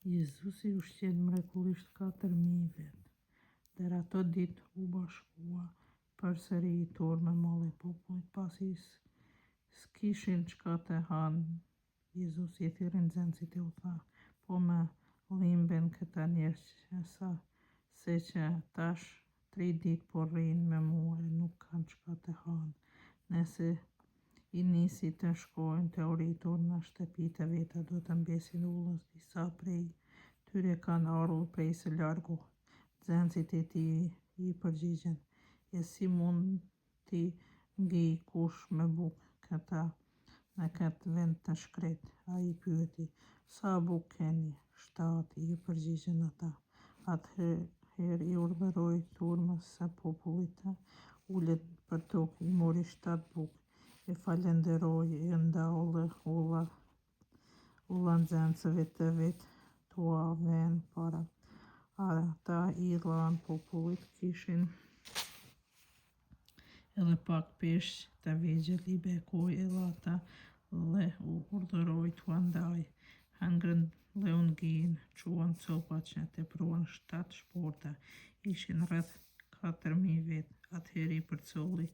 Jezusi ushqen mrekullisht 4.000 vet. Der ato ditë u bashkua përsëri i turë me malli popullit, pasi s'kishin çka të hanë. Jezusi i thirrri nxënësit e u tha: po me limben këta njerëz se që tash 3 ditë po rrinë me mua e nuk kanë çka të hanë. Nëse i nisi të shkojnë te uritur në shtëpitë e veta, do të mbesin ullës. Disa prej tyre kanë ardhur prej së largu. Nxënësit e tij i përgjigjen: e si mund t'i ngij kush me bukë këta në këtë vend të shkretë? Ai pyeti: sa bukë keni? 7, i përgjigjen ata. Atëherë i urdhëroi turmës së popullit të ulet për tokë. I mori 7 bukë, e falenderoi, e nda ulla nxënësve të vet t'ua vënë para. Ata i dhanë popullit. Kishin edhe pak peshq të vegjël. I bekoi edhe ata dhe u urdhëroi t'ua ndajë. Hëngrën dhe u ngijnë. Quan copat që tepruan 7 shporta. Ishin rreth 4.000 vet. Atëherë i përcolli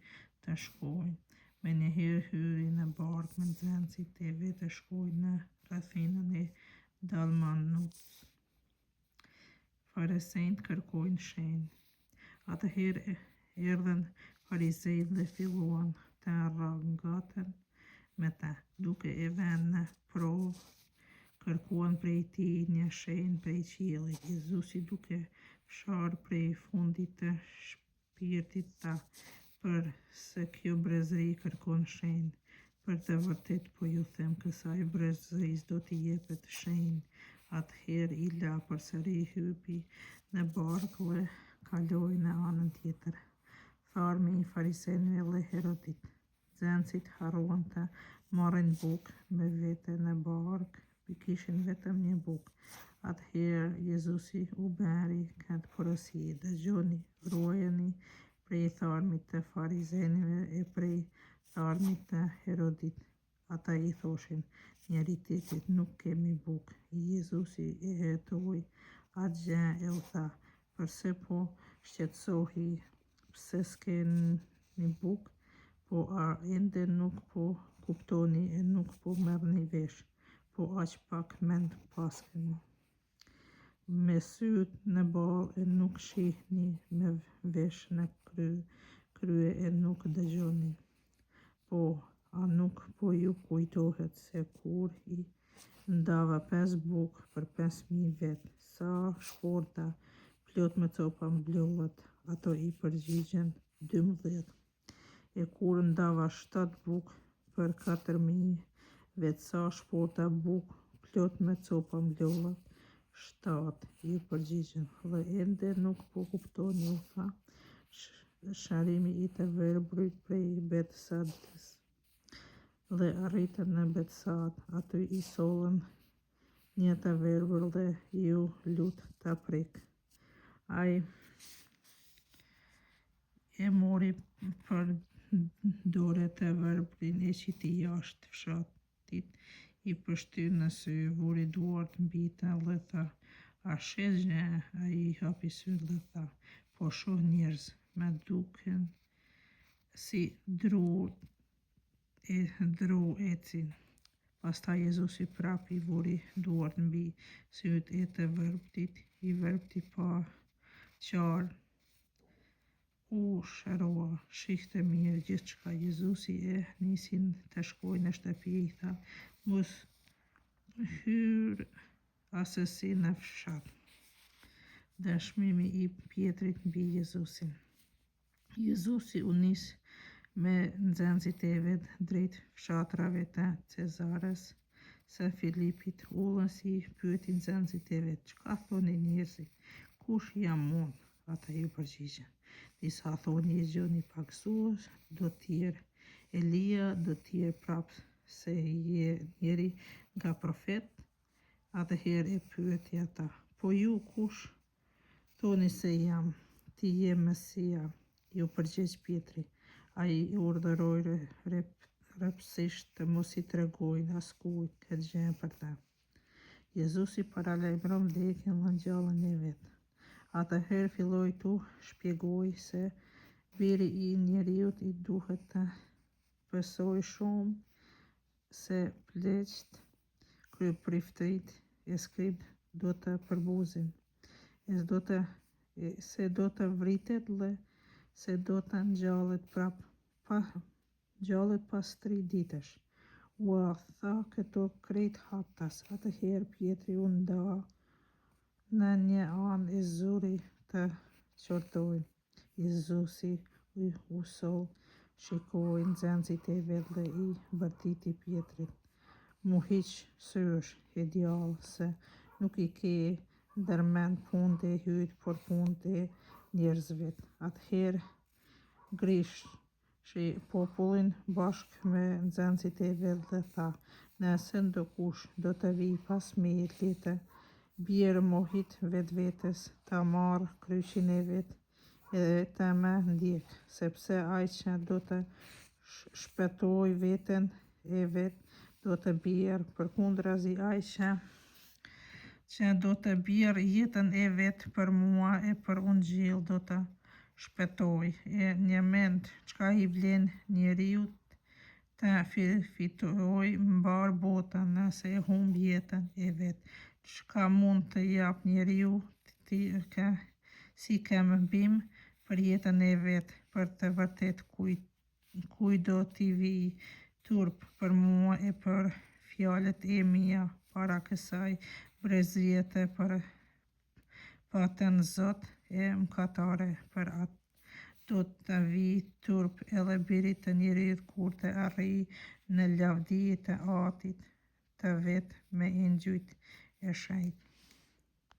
të shkojnë. Menjëherë hyri në barkë me nxënësit e vet e shkoi në rrethinën e Dalmanutës. Farisejt kërkojnë shenjë. Atëherë erdhën farizejt dhe filluan të arrogaten me të, duke e vënë në provë. Kërkuan prej tij një shenjë prej qiellit. Jezusi, duke fsharë prej fundit të shpirtit ta, për se kjo brezëri kërkon shenjë. Për të vërtetë po ju them, kësaj brezërisë do t'i jepet shenjë. Atëherë i la përsëri, hypi në barkë dhe kaloi në anën tjetër. Tharmi i farizejve dhe Herodit. Nxënësit harruan të marrin bukë me vete në barkë, kishin vetëm një bukë. Atëherë Jezusi u bëri këtë porosi: dëgjoni, ruajeni prej tharmit të farizejve e prej tharmit të Herodit. Ata i thoshin njëri tjetrit: nuk kemi bukë. Jezusi e hetoi atë gjë e u tha: pse po shqetësohi? Pse s'keni bukë? Po a ende nuk po kuptoni e nuk po merrni vesh? Po aq pak mend paskeni. Me syt në ballë e nuk shihni, me vesh në krye e nuk dëgjoni. Po a nuk po ju kujtohet se kur i ndava 5 bukë për 5.000 vet, sa shporta plot me copa mblodhet? Ato i përgjigjen: 12. E kur ndava 7 bukë për 4.000 vet, sa shporta bukë plot me copa mblodhet? 7, i përgjigjen. Dhe ende nuk po kuptoni, u tha. Sharrimi i të verbrit prej Betsadës. Dhe arritën në Betsad. Aty i sollën një të verbër dhe ju lut ta prek. Ai e mori për dore të verbrin, e qiti jashtë fshatit, i pështyi në sy, vuri duart mbi të dhe tha: a shes gjë? Ai i hapi syt dhe tha: po shoh njerëz, më duken si dru ecin. Pastaj Jezusi prap i vuri duart mbi syt e të verbrit. I verbri pa qarë u shëroa, shihte mirë gjithçka. Jezusi e nisi të shkojë në shtëpi. I tha: mos hyr asesi në fshat. Dëshmimi i Pjetrit mbi Jezusin. Jezusi u nis me nxënësit e vet drejt fshatrave të Cezarës së Filipit. Ullës i pyeti nxënësit e vet: çka thoni njerëzit? Kush jam unë? Ata i përgjigjen: disa thoni Gjoni i Pagëzues, do tjerë Elia, do tjerë prap se je njëri nga profetë. Atëherë e pyeti ata: po ju kush thoni se jam? Ti je Mesia, ju përgjigj Pjetri. Ai i urdhëroi rreptësisht të mos i tregojnë askujt këtë gjë për të. Jezusi paralajmëron vdekjen dhe ngjalljen e vet. Atëherë filloi tu shpjegoj se biri i njeriut i duhet të besoj shumë se pleqt, kryepëriftrit e skript do të përbuzin, se do të vritet dhe se do të ngjallet pas 3 ditësh. Ua tha këto krejt haptas. Atëherë Pietri u nda në një anë e zuri të qortoi. Jezusi u soll, shikoi nxënësit e vet dhe i bërtiti Pietrit: mu hiq sysh, e djallë, se nuk i ke ndërmend punët e hyjt, por punët e njerëzve. Atëherë grishi popullin bashkë me nxënësit e vet dhe tha: nëse ndokush do të vijë pas meje, le të bjerë mohit vetvetes, ta marrë kryqin e vet edhe të më ndjek, sepse ai që do të shpëtoj veten e vet do të bjerë, përkundrazi ai që do të bjerë jetën e vet për mua e për Ungjil do të shpëtoj. E një mend çka i vlen njeriut të fitoj mbar botën nëse e humb jetën e vet. Çka mund të jap njeriu si kembim për jetën e vet, për të vërtet kuj do t'i vijë turp për mua e për fjalët e mia para kësaj brezërie të patën Zot e mëkatare, për atë do të vijë turp edhe biri të njeriut kur të arrijë në lavdi të Atit të vet me ingjujt e shenjtë.